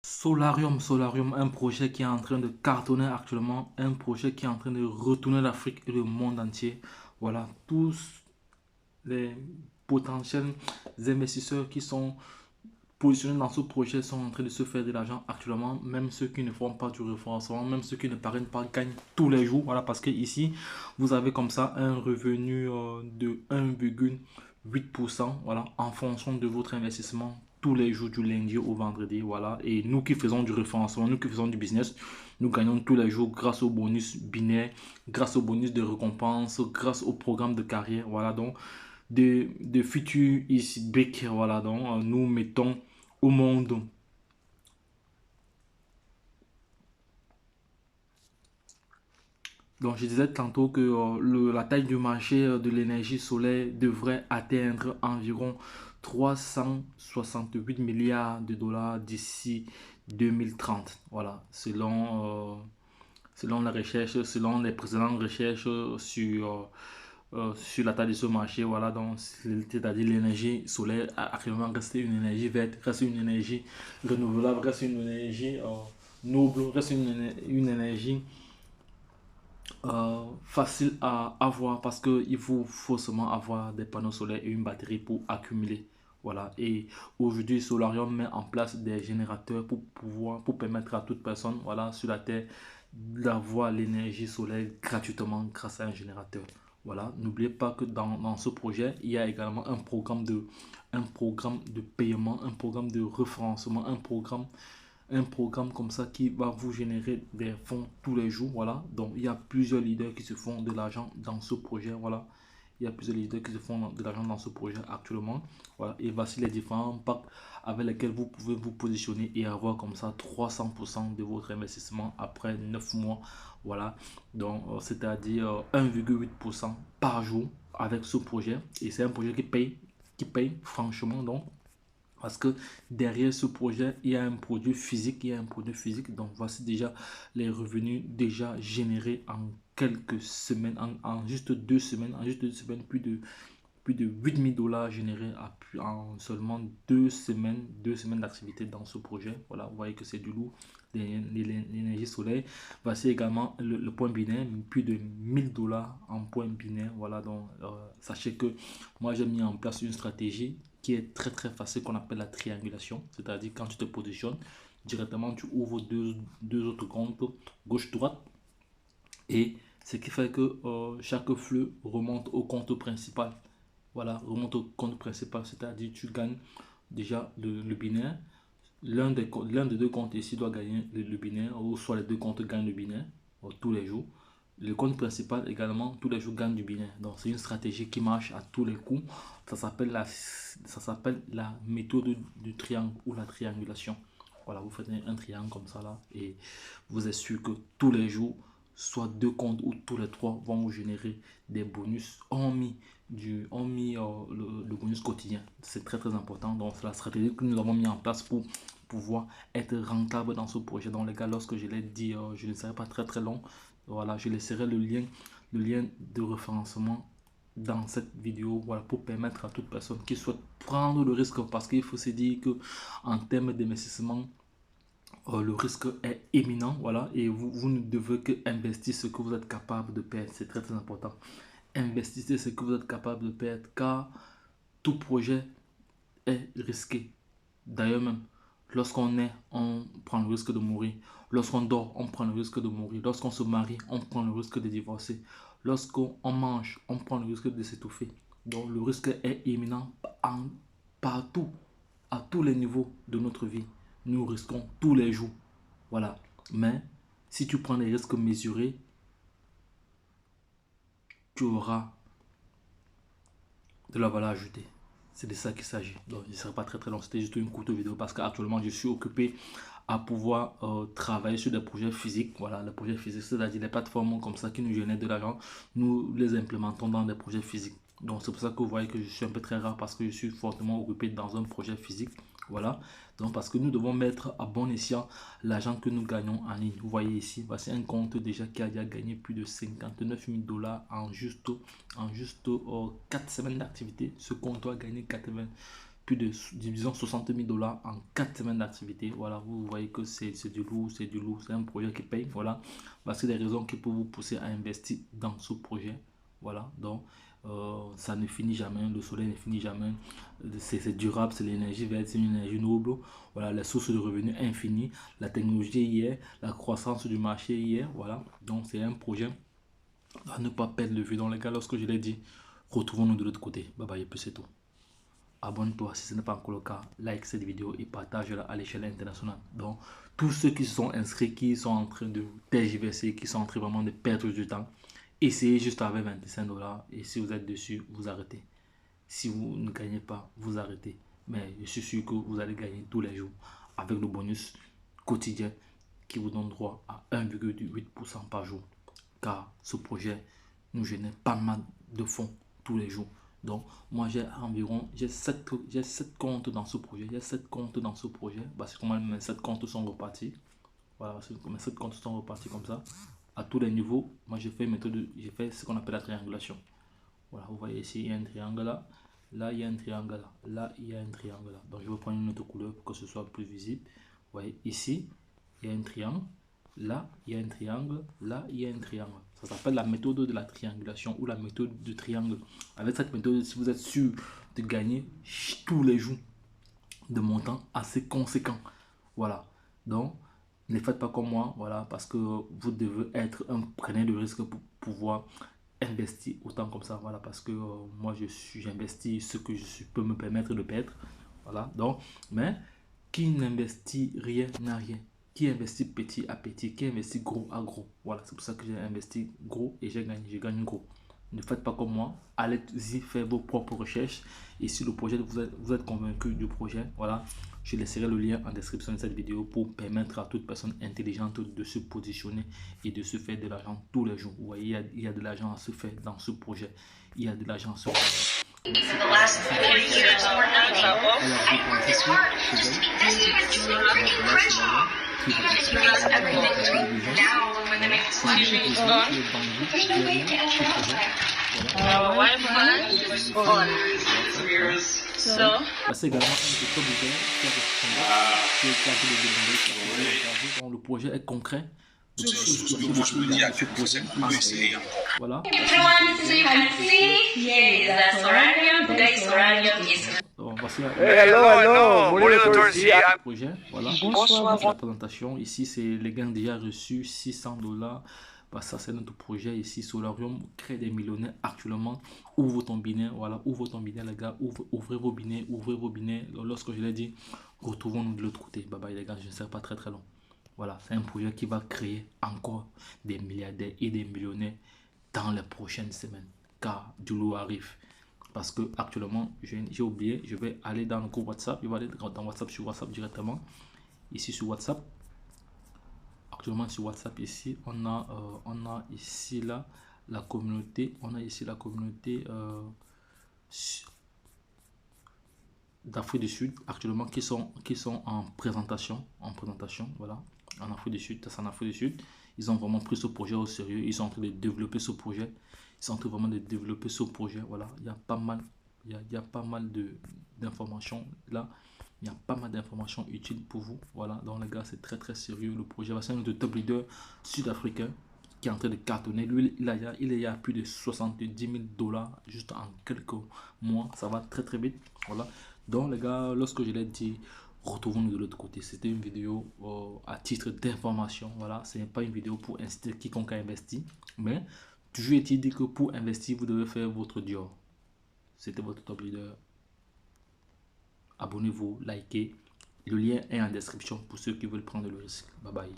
Solarium, un projet qui est en train de cartonner actuellement, un projet qui est en train de retourner l'Afrique et le monde entier. Voilà, tous les potentiels investisseurs qui sont positionnés dans ce projet sont en train de se faire de l'argent actuellement, même ceux qui ne font pas du référencement, même ceux qui ne parrainent pas gagnent tous les jours. Voilà, parce que ici, vous avez comme ça un revenu de 1,8%, voilà, en fonction de votre investissement tous les jours du lundi au vendredi, voilà. Et nous qui faisons du référencement, nous qui faisons du business, nous gagnons tous les jours grâce au bonus binaire, grâce au bonus de récompense, grâce au programme de carrière, voilà. Donc, de futurs is big, voilà. Donc, nous mettons au monde. Donc, je disais tantôt que la taille du marché de l'énergie solaire devrait atteindre environ 368 milliards de dollars d'ici 2030. Voilà, selon la recherche, selon les précédentes recherches sur la taille de ce marché. Voilà, donc, c'est-à-dire l'énergie solaire a actuellement resté une énergie verte, reste une énergie renouvelable, reste une énergie noble, reste une énergie facile à avoir parce qu'il faut forcément avoir des panneaux solaires et une batterie pour accumuler. Voilà. Et aujourd'hui, Solarium met en place des générateurs pour permettre à toute personne, voilà, sur la Terre d'avoir l'énergie solaire gratuitement grâce à un générateur. Voilà. N'oubliez pas que dans ce projet, il y a également un programme de paiement, un programme de référencement, un programme comme ça qui va vous générer des fonds tous les jours. Voilà. Donc, il y a plusieurs leaders qui se font de l'argent dans ce projet. Voilà. Il y a plusieurs leaders qui se font de l'argent dans ce projet actuellement. Voilà. Et voici les différents packs avec lesquels vous pouvez vous positionner et avoir comme ça 300% de votre investissement après 9 mois. Voilà. Donc, c'est-à-dire 1,8% par jour avec ce projet. Et c'est un projet qui paye franchement. Donc, parce que derrière ce projet, il y a un produit physique, il y a un produit physique. Donc voici déjà les revenus déjà générés en quelques semaines, en juste 2 semaines, en juste 2 semaines, plus de 8 000 dollars générés en seulement 2 semaines, 2 semaines d'activité dans ce projet. Voilà, vous voyez que c'est du lourd, l'énergie solaire. Voici également le point binaire, plus de 1 000 dollars en point binaire. Voilà, donc sachez que moi j'ai mis en place une stratégie qui est très très facile qu'on appelle la triangulation. C'est-à-dire quand tu te positionnes, directement tu ouvres deux autres comptes, gauche-droite, et ce qui fait que chaque flux remonte au compte principal. Voilà, remonte au compte principal, c'est-à-dire tu gagnes déjà le binaire. L'un des deux comptes ici doit gagner le binaire, ou soit les deux comptes gagnent le binaire tous les jours. Le compte principal également, tous les jours gagne du binaire. Donc c'est une stratégie qui marche à tous les coups. Ça s'appelle la méthode du triangle ou la triangulation. Voilà, vous faites un triangle comme ça là et vous êtes sûr que tous les jours, soit deux comptes ou tous les trois vont vous générer des bonus hormis le bonus quotidien. C'est très très important. Donc c'est la stratégie que nous avons mis en place pour pouvoir être rentable dans ce projet. Donc les gars, lorsque je l'ai dit, je ne serai pas très très long. Voilà, je laisserai le lien de référencement dans cette vidéo, voilà, pour permettre à toute personne qui souhaite prendre le risque, parce qu'il faut se dire que en termes d'investissement, le risque est éminent, voilà, et vous ne devez que investir ce que vous êtes capable de perdre. C'est très très important. Investissez ce que vous êtes capable de perdre, car tout projet est risqué. D'ailleurs même, lorsqu'on est, on prend le risque de mourir. Lorsqu'on dort, on prend le risque de mourir. Lorsqu'on se marie, on prend le risque de divorcer. Lorsqu'on mange, on prend le risque de s'étouffer. Donc le risque est imminent partout, à tous les niveaux de notre vie. Nous risquons tous les jours. Voilà. Mais si tu prends des risques mesurés, tu auras de la valeur ajoutée. C'est de ça qu'il s'agit. Donc, je ne serai pas très très long. C'était juste une courte vidéo parce qu'actuellement, je suis occupé à pouvoir travailler sur des projets physiques. Voilà, les projets physiques, c'est-à-dire les plateformes comme ça qui nous génèrent de l'argent. Nous les implémentons dans des projets physiques. Donc, c'est pour ça que vous voyez que je suis un peu très rare parce que je suis fortement occupé dans un projet physique. Voilà. Donc, parce que nous devons mettre à bon escient l'argent que nous gagnons en ligne. Vous voyez ici, voici un compte déjà qui a déjà gagné plus de 59 000 dollars en juste 4 semaines d'activité. Ce compte a gagné plus de, disons, 60 000 $ en 4 semaines d'activité. Voilà, vous voyez que c'est du lourd, c'est du lourd, c'est un projet qui paye. Voilà, c'est des raisons qui peuvent vous pousser à investir dans ce projet. Voilà, donc ça ne finit jamais, le soleil ne finit jamais, c'est durable, c'est l'énergie verte, c'est une énergie noble. Voilà, les sources de revenus infinies, la technologie y est, la croissance du marché y est. Voilà, donc c'est un projet à ne pas perdre de vue. Dans les gars, lorsque je l'ai dit, retrouvons-nous de l'autre côté. Bye bye, et puis c'est tout. Abonne-toi si ce n'est pas encore le cas, like cette vidéo et partage-la à l'échelle internationale. Donc, tous ceux qui se sont inscrits, qui sont en train de tergiverser, qui sont en train vraiment de perdre du temps, essayez juste avec 25 $ et si vous êtes dessus, vous arrêtez. Si vous ne gagnez pas, vous arrêtez. Mais je suis sûr que vous allez gagner tous les jours avec le bonus quotidien qui vous donne droit à 1,8% par jour. Car ce projet nous génère pas mal de fonds tous les jours. Donc, moi, j'ai 7 comptes dans ce projet. Il y a 7 comptes dans ce projet. Parce que mes 7 comptes sont repartis. Voilà, mes 7 comptes sont repartis comme ça. À tous les niveaux, moi, j'ai fait ce qu'on appelle la triangulation. Voilà, vous voyez ici, il y a un triangle là. Là, il y a un triangle là. Là, il y a un triangle là. Donc, je vais prendre une autre couleur pour que ce soit plus visible. Vous voyez, ici, il y a un triangle. Là, il y a un triangle. Là, il y a un triangle. Ça s'appelle la méthode de la triangulation ou la méthode du triangle. Avec cette méthode, si vous êtes sûr de gagner tous les jours de montants assez conséquents. Voilà. Donc, ne faites pas comme moi. Voilà. Parce que vous devez être un preneur de risque pour pouvoir investir autant comme ça. Voilà. Parce que moi, j'investis ce que je peux me permettre de perdre. Voilà. Donc, mais qui n'investit rien n'a rien. Qui investit petit à petit, qui investit gros à gros. Voilà, c'est pour ça que j'ai investi gros et j'ai gagné gros. Ne faites pas comme moi, allez-y faire vos propres recherches. Et si le projet, vous êtes convaincu du projet, voilà, je laisserai le lien en description de cette vidéo pour permettre à toute personne intelligente de se positionner et de se faire de l'argent tous les jours. Vous voyez, il y a de l'argent à se faire dans ce projet. Il y a de l'argent à se faire. For the last 40 years, we're having trouble. It's hard to speak this to you. It's encouragement. Because everything now when they make this money is gone. There's no way to actually Wi-Fi is on. So. C'est également le projet est concret. Voilà. Projet, voilà. Bonsoir. La présentation ici, c'est les gains déjà reçus 600 $. Bah, ça c'est notre projet ici. Solarium crée des millionnaires actuellement. Ouvre ton binet, voilà, ouvre ton binet les gars, ouvrez vos binets, ouvrez vos binets. Lorsque je l'ai dit, retrouvons-nous de l'autre côté. Bye bye les gars, je ne serai pas très long. Voilà, c'est un projet qui va créer encore des milliardaires et des millionnaires dans les prochaines semaines. Car du lot arrive. Parce que actuellement, j'ai oublié, je vais aller dans le groupe WhatsApp. Je vais aller dans WhatsApp sur WhatsApp directement. Ici sur WhatsApp. Actuellement sur WhatsApp ici, on a ici là la communauté. On a ici la communauté d'Afrique du Sud actuellement qui sont en présentation. Voilà. En Afrique du Sud, c'est en Afrique du Sud. Ils ont vraiment pris ce projet au sérieux. Ils sont en train de développer ce projet. Ils sont en train vraiment de développer ce projet. Voilà, il y a pas mal, d'informations là. Il y a pas mal d'informations utiles pour vous. Voilà, donc les gars, c'est très sérieux. Le projet, c'est un de top leaders sud-africain qui est en train de cartonner. Lui, il y a plus de 70 000 $ juste en quelques mois. Ça va très vite. Voilà. Donc les gars, lorsque je l'ai dit, retrouvons-nous de l'autre côté. C'était une vidéo à titre d'information. Voilà, ce n'est pas une vidéo pour inciter quiconque à investir. Mais toujours est-il dit que pour investir, vous devez faire votre Dior. C'était votre top leader. Abonnez-vous, likez. Le lien est en description pour ceux qui veulent prendre le risque. Bye bye.